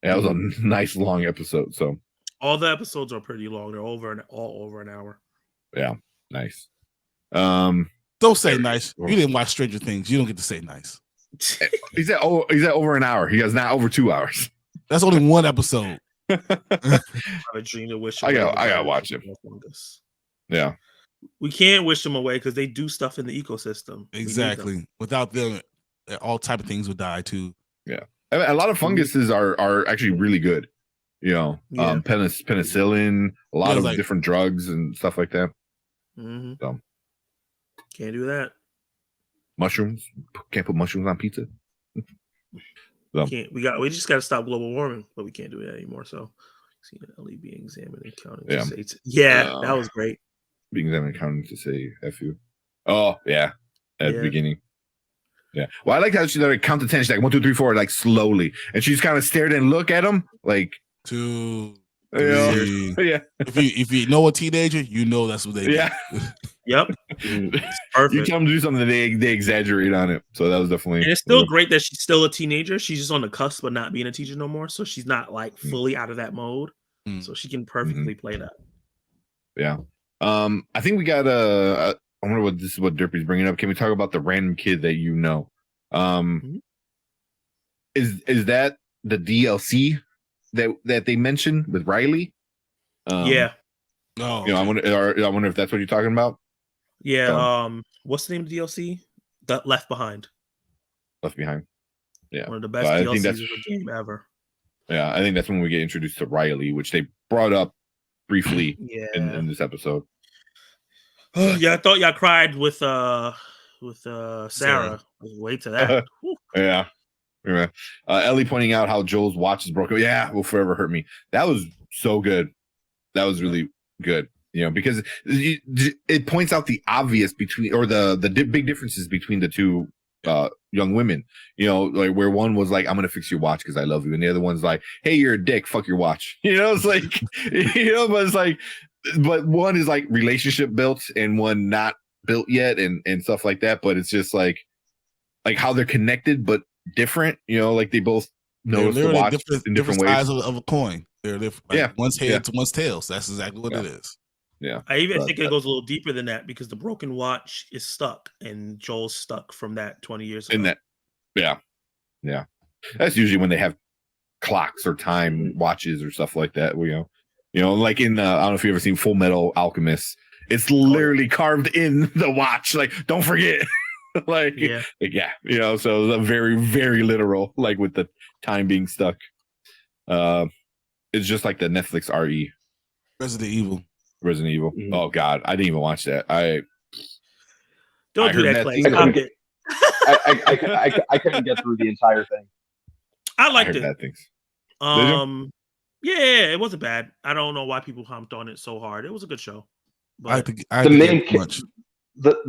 it was a nice long episode. So all the episodes are pretty long. They're all over an hour. Yeah, nice. Don't say nice. You didn't watch Stranger Things. You don't get to say nice. He's at over an hour. He has not over 2 hours. That's only one episode. I dream to wish. I gotta watch it. Yeah, we can't wish them away because they do stuff in the ecosystem. Exactly. Without them, all type of things would die too. Yeah, a lot of funguses are actually really good. You know, penicillin, a lot of different drugs and stuff like that. Mm-hmm. So can't do that. Mushrooms, can't put mushrooms on pizza. So. We just got to stop global warming, but we can't do that anymore. So, see the LE being examined and counted. Yeah, that was great. Being examined and counted to say "f you." Oh yeah, at the beginning. Yeah. Well, I like how she like count to 10. She's like 1, 2, 3, 4, like slowly, and she just kind of stared and look at him like 2, 3. Yeah. If you know a teenager, you know that's what they do. Yeah. Yep. Perfect. You tell them to do something, they exaggerate on it. So that was definitely. And it's still great that she's still a teenager. She's just on the cusp of not being a teacher no more. So she's not like fully out of that mode. So she can perfectly play that. Yeah. I think we got I wonder what this is what Derpy's bringing up. Can we talk about the random kid that you know? Is that the DLC that they mentioned with Riley? Yeah. No. You know, I wonder if that's what you're talking about. Yeah. What's the name of the DLC? Left Behind. Left Behind. Yeah. One of the best DLCs of the game ever. Yeah, I think that's when we get introduced to Riley, which they brought up briefly in this episode. Yeah, I thought y'all cried with Sarah. Wait to that. Yeah. Ellie pointing out how Joel's watch is broken. Yeah, will forever hurt me. That was so good. That was really good. You know, because it points out the obvious between, or the big differences between the two young women. You know, like where one was like, "I'm gonna fix your watch because I love you," and the other one's like, "Hey, you're a dick. Fuck your watch." You know, it's like, but it's like, but one is like relationship built and one not built yet, and stuff like that. But it's just like how they're connected but different. You know, like they both notice the watch in different ways. Sides of a coin. They're different. Like one's head to one's tails. That's exactly what it is. Yeah. I even think it goes a little deeper than that because the broken watch is stuck and Joel's stuck from that 20 years ago. In that, yeah. That's usually when they have clocks or time watches or stuff like that. You know, like in I don't know if you've ever seen Full Metal Alchemist. It's literally carved in the watch. Like, don't forget. You know, so it's very, very literal, like with the time being stuck. It's just like the Netflix RE. Resident Evil. Mm-hmm. Oh God, I didn't even watch that. Don't do that, Clay. I couldn't get through the entire thing. I liked it. Bad things. Yeah, it wasn't bad. I don't know why people humped on it so hard. It was a good show. But the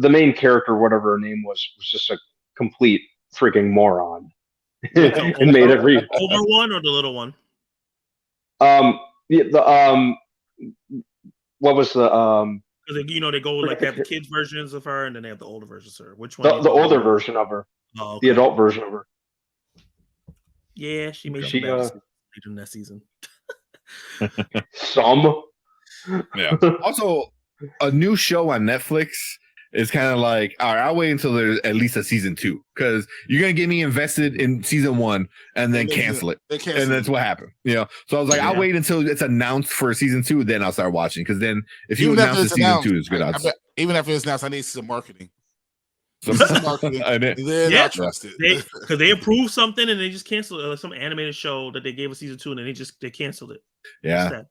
main character, whatever her name was just a complete freaking moron. It made it real. Older one or the little one? What was the Because you know they go like they have the kids versions of her and then they have the older versions of her. Which one? The older version of her. Oh, okay. The adult version of her. Yeah, she made some bad decisions in that season. Some. Yeah. Also, a new show on Netflix is kind of like, all right, I'll wait until there's at least a season 2 because you're gonna get me invested in season 1 and then cancel it. And that's what happened. You know, so I was like, I'll wait until it's announced for season 2, then I'll start watching. Because then if you announce the season 2, it's good odds. Even after it's announced, I need some marketing. Some marketing. I trust it. Because they approved something and they just canceled it, like some animated show that they gave a season 2 and then they canceled it. Yeah.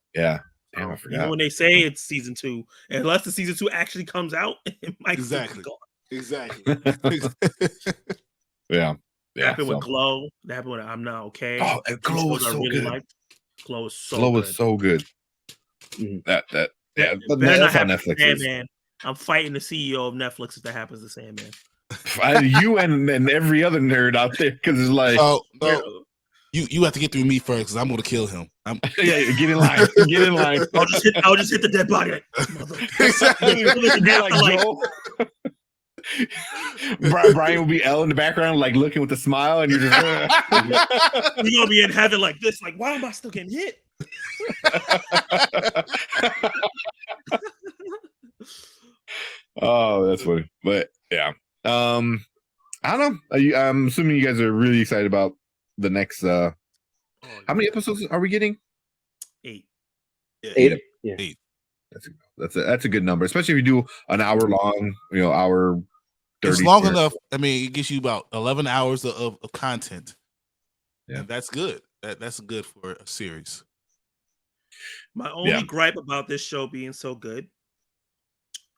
Damn, I forgot. Even when they say it's season 2, unless the season 2 actually comes out, it might be gone. Exactly. Yeah. That happened with Glow. That happened with I'm Not Okay. Oh, and Glow was so good. Glow was so Glow good. was so good. But better not happen to Sandman. I'm fighting the CEO of Netflix if that happens to Sandman. You and every other nerd out there, because it's like, you have to get through me first, because I'm going to kill him. Get in line. Get in line. I'll just hit the dead body. Brian will be L in the background, like looking with a smile, and you're just you're gonna be in heaven like this. Like, why am I still getting hit? Oh, that's funny. But yeah, I don't know. I'm assuming you guys are really excited about the next. How many episodes are we getting? 8. Yeah, 8. Yeah. 8. That's a good number, especially if you do an hour long. Hour 30. It's long enough. I mean, it gives you about 11 hours of content. Yeah. And that's good. That's good for a series. My only gripe about this show being so good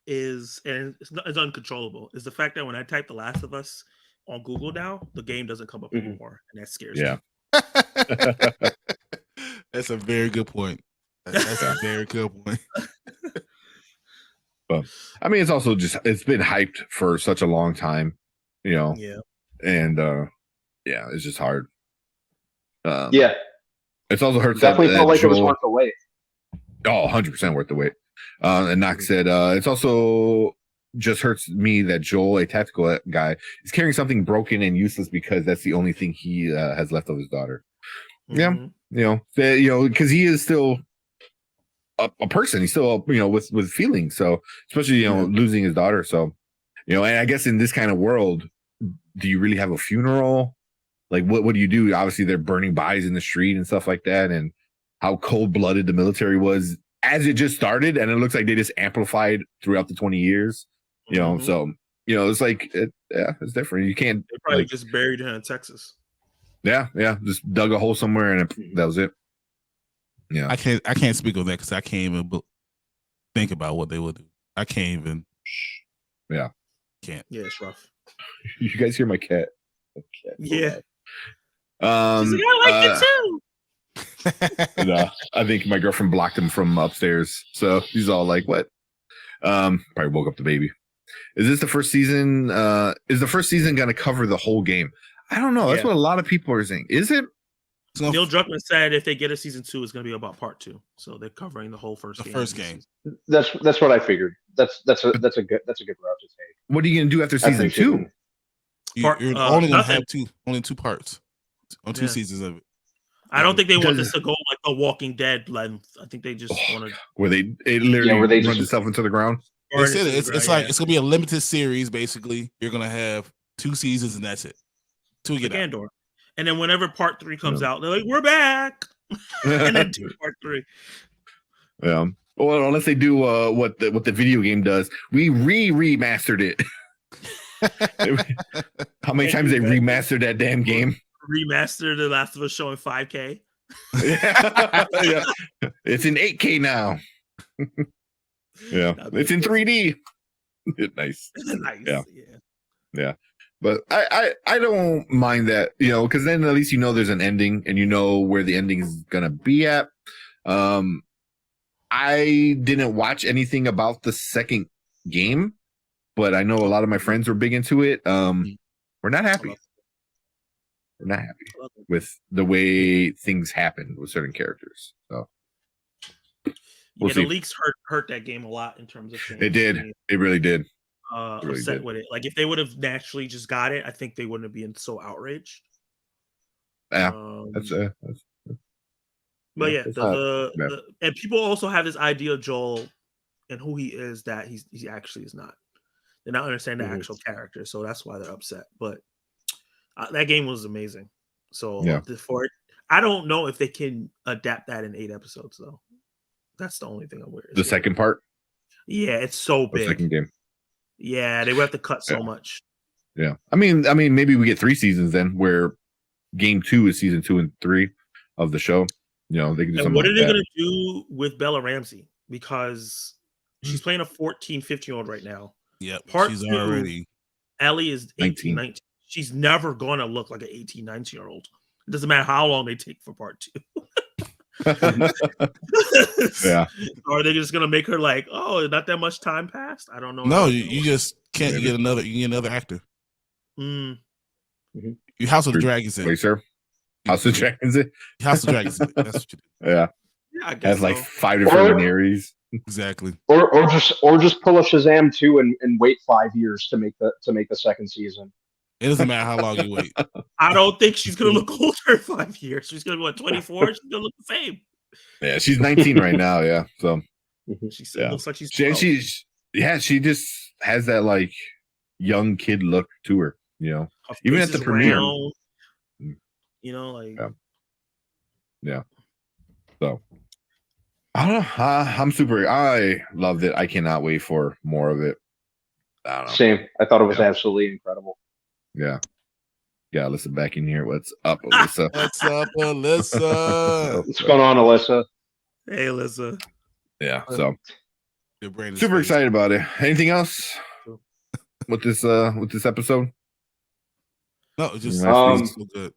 is, and it's uncontrollable, is the fact that when I type The Last of Us on Google now, the game doesn't come up anymore, and that scares me. That's a very good point. That's a very good point. But I mean, it's also it's been hyped for such a long time, Yeah. and it's just hard. Yeah, it's also hurts. definitely felt like Joel, it was worth the wait. Oh, 100% worth the wait. And Knox said, it's also just hurts me that Joel, a tactical guy, is carrying something broken and useless because that's the only thing he has left of his daughter. Yeah, because he is still a person. He's still, with feelings. So especially, losing his daughter. So, and I guess in this kind of world, do you really have a funeral? Like, what do you do? Obviously, they're burning bodies in the street and stuff like that. And how cold-blooded the military was as it just started, and it looks like they just amplified throughout the 20 years. So it's like it's different. You can't. They probably just buried her in Texas. Yeah, just dug a hole somewhere, and that was it. Yeah, I can't speak on that because I can't even think about what they would do. I can't even. Yeah, can't. Yeah, it's rough. You guys hear my cat? Yeah. She's like, I like it too. And, I think my girlfriend blocked him from upstairs, so he's all like, "What?" Probably woke up the baby. Is this the first season? Is the first season going to cover the whole game? I don't know. That's what a lot of people are saying. Is it? Neil Druckmann said if they get a season 2, it's going to be about part 2. So they're covering the whole first game. That's what I figured. That's a good route to take. What are you going to do after season 2? You're only going to have two parts on 2 seasons of it. I don't think they want this to go like a Walking Dead length. I think they just want to where they literally run itself into the ground. They said it's like it's gonna be a limited series. Basically, you're gonna have 2 seasons and that's it. Like Andor, and then whenever part 3 comes out, they're like, "We're back," and then do part 3. Yeah. Well, unless they do what the video game does, we remastered it. How many times they remastered that damn game? Remastered The Last of Us show in 5K. Yeah. It's in 8K now. Yeah, it's in 3D. Nice. Nice. Yeah. But I don't mind that, because then at least there's an ending and where the ending is gonna be at. I didn't watch anything about the second game, but I know a lot of my friends were big into it. We're not happy. We're not happy with the way things happen with certain characters. So the leaks hurt that game a lot in terms of things. It did. It really did. Upset with it. Like if they would have naturally just got it, I think they wouldn't have been so outraged. Yeah, but and people also have this idea of Joel and who he is that he actually is not. They're not understanding the actual character, so that's why they're upset. But that game was amazing. So I don't know if they can adapt that in 8 episodes though. That's the only thing I'm worried. The second part? Yeah, it's so big. The second game. Yeah, they would have to cut so much. Yeah. I mean, maybe we get 3 seasons then where game 2 is season 2 and 3 of the show. They can do something. What are they going to do with Bella Ramsey? Because she's playing a 14, 15-year-old right now. Yeah, she's already. Ellie is 18, 19. She's never going to look like an 18, 19-year-old. It doesn't matter how long they take for part 2. Yeah. Or are they just gonna make her like, oh, not that much time passed? I don't know. No, you just can't get another actor. You House of the Dragons. Wait, sir. House of Dragons. House of Dragons. That's what you do. Yeah. I guess has like 5 different Daenerys. Exactly. Or just pull a Shazam 2 and wait 5 years to make the second season. It doesn't matter how long you wait. I don't think she's gonna look older in 5 years. She's gonna be 24. She's gonna look the same. Yeah, she's 19 right now. Yeah, so she looks like she's. She just has that like young kid look to her. You know, Her even face at the is premiere. round, you know, like Yeah. So I don't know. I'm super. I loved it. I cannot wait for more of it. I don't know. Same. I thought it was Yeah. absolutely incredible. Yeah. Yeah, Alyssa back in here. What's up, Alyssa? What's up, Alyssa? What's going on, Alyssa? hey, Alyssa. Yeah. So Your brain is super fading. excited about it. Anything else with this episode? No, it's just Nice. so good.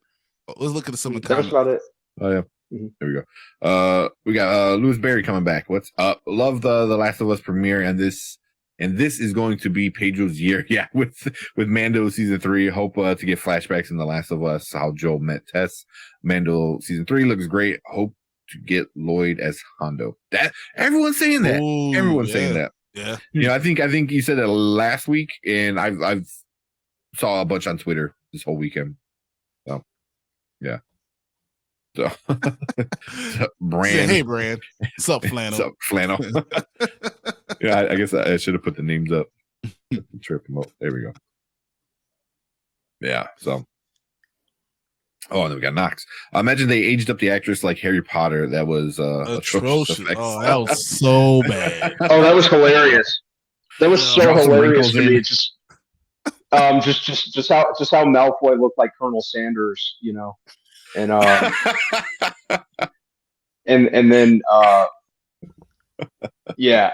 Let's look at some of the That was comments. about it. Oh yeah. Mhm. There we go. We got Louis Berry coming back. What's up? Love the Last of Us premiere, and this is going to be Pedro's year. Yeah, with Mando season 3. Hope to get flashbacks in The Last of Us, how Joel met Tess. Mando season 3 looks great. Hope to get Lloyd as Hondo. That everyone's saying that. Ooh, Everyone's yeah. saying that. Yeah. You know, I think you said that last week, and I've saw a bunch on Twitter this whole weekend. So yeah. So, Brand. Say, hey, Brand. What's up, Flannel? What's up, Flannel? Yeah, I guess I should have put the names up. Trip them up. There we go. Yeah. So. Oh, and then we got Knox. I imagine they aged up the actress like Harry Potter. That was Atrocious. effects. Oh, that was so bad. Oh, that was hilarious. That was so Drop some hilarious wrinkles to me. in. It's just how Malfoy looked like Colonel Sanders, you know, and and then yeah,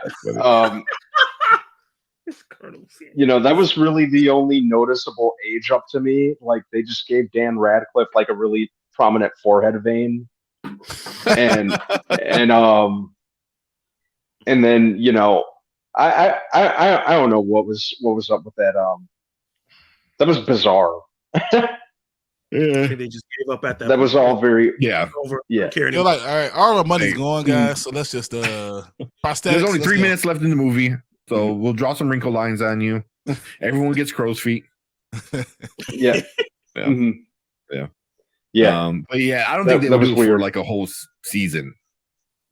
you know, that was really the only noticeable age up to me. Like they just gave Dan Radcliffe like a really prominent forehead vein, and then you know, I don't know what was up with that. That was bizarre. I think they just gave up at that. That was all very Yeah. over. Yeah. Caring You're like, all right, all our money's Hey. gone, guys. So let's just prosthetics. There's only let's 3 go. minutes left in the movie, so we'll draw some wrinkle lines on you. Everyone gets crow's feet. yeah. Yeah. Mhm. Yeah. Yeah. But yeah, I don't That- think they that would was do it for weird. like a whole season.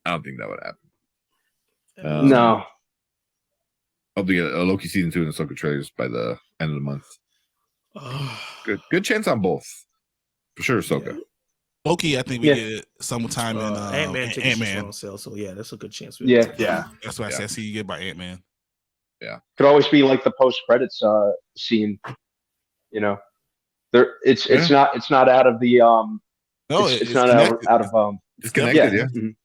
I don't think that would happen. No. I'll be a Loki season 2 and Ahsoka trailers by the end of the month. Good chance on both. For sure, Ahsoka. Loki, I think we Yeah. get sometime in Ant-Man tickets Ant-Man. on sale, so yeah, that's a good chance. Yeah. That's what I Yeah. said. I see you get by Ant-Man. Could always be like the post credits scene. You know. It's not out of the No, it's not connected. out of It's connected, yeah. mhm.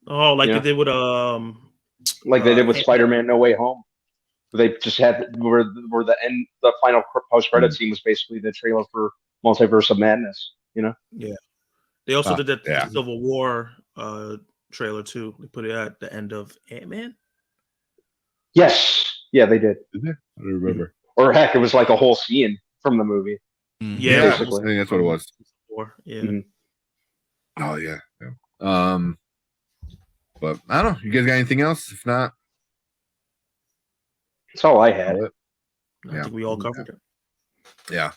Oh, like Yeah. they did with Like they did with Ant-Man. Spider-Man No Way Home. They just had where the final post credit scene was basically the trailer for Multiverse of Madness. You know. They also did that yeah. Civil War trailer too. They put it at the end of Ant-Man. Yes. Yeah, they did. I don't remember. Or heck, it was like a whole scene from the movie. Mhm. Yeah, I basically. think that's what it was. War. Yeah. Mhm. Oh yeah. But I don't know. You guys got anything else? If not, That's all I had. I think we all covered it. yeah.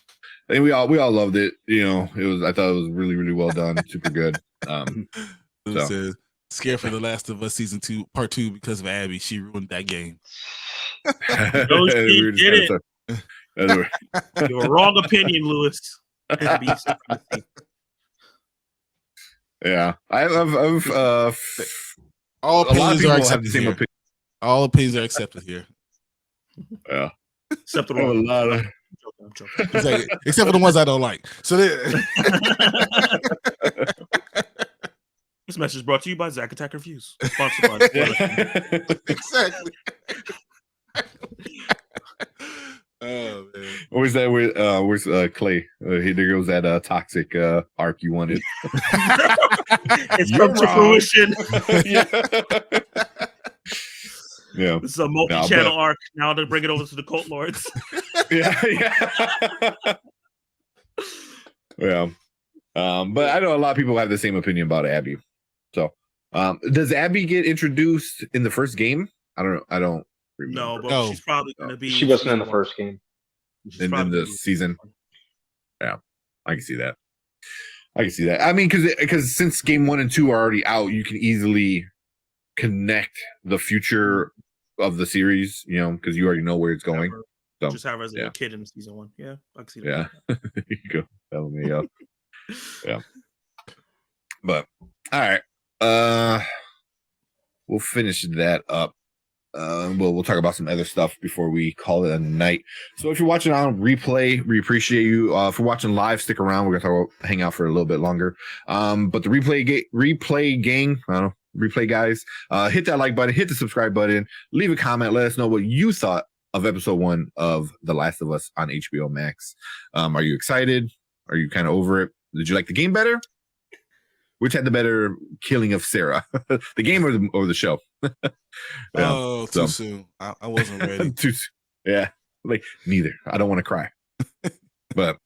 I think we all loved it. You know, I thought it was really, really well done. Super good. It So. says, scared for The Last of Us season 2, part 2 because of Abby. She ruined that game. No, she We were just did kinda so- Your wrong opinion, Lewis. Yeah, I've All a lot of opinions people are have the accepted same here. opinion. All opinions are accepted here. Yeah, Except the I have a wrong. lot of. I'm joking. It's like, except for the ones I don't like. So This message is brought to you by Zack Attack Reviews. Sponsored by exactly. Oh man. Where's that? Where's Clay? There goes that toxic arc you wanted. It's You're come to wrong. fruition. Yeah, This is a multi-channel but- arc. Now to bring it over to the Cult Lords. yeah. Yeah. But I know a lot of people have the same opinion about Abby. So, does Abby get introduced in the first game? I don't know. I don't remember. No, but No. she's probably going to be. She wasn't in the first game. She's in probably the gonna be- season. Yeah, I can see that. I mean, because since game 1 and 2 are already out, you can easily connect the future of the series, you know, because you already know where it's going. So, Just have her as a yeah. kid in season 1. Yeah, I can see that. Yeah, there you go. Bellamy up. Yeah, but all right. We'll finish that up. We'll talk about some other stuff before we call it a night. So if you're watching on replay, we appreciate you. If you're watching live, stick around. We're gonna hang out for a little bit longer. But the replay gang, I don't know, replay guys, hit that like button, hit the subscribe button, leave a comment, let us know what you thought of episode 1 of The Last of Us on HBO Max. Are you excited? Are you kind of over it? Did you like the game better? Which had the better killing of Sarah, the game or the show? Yeah, too soon. I wasn't ready. Yeah, like neither. I don't want to cry, but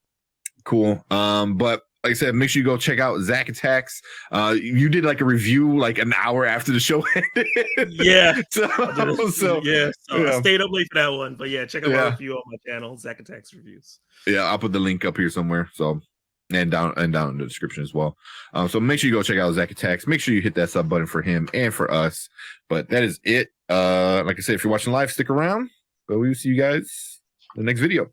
cool. But like I said, make sure you go check out Zack Attacks. You did like a review like an hour after the show ended. Yeah. So I stayed up late for that one. But yeah, check out my review on my channel, Zack Attacks Reviews. Yeah, I'll put the link up here somewhere. So and down in the description as well. So make sure you go check out Zack Attacks. Make sure you hit that sub button for him and for us. But that is it. Like I said, if you're watching live, stick around. But we will see you guys in the next video.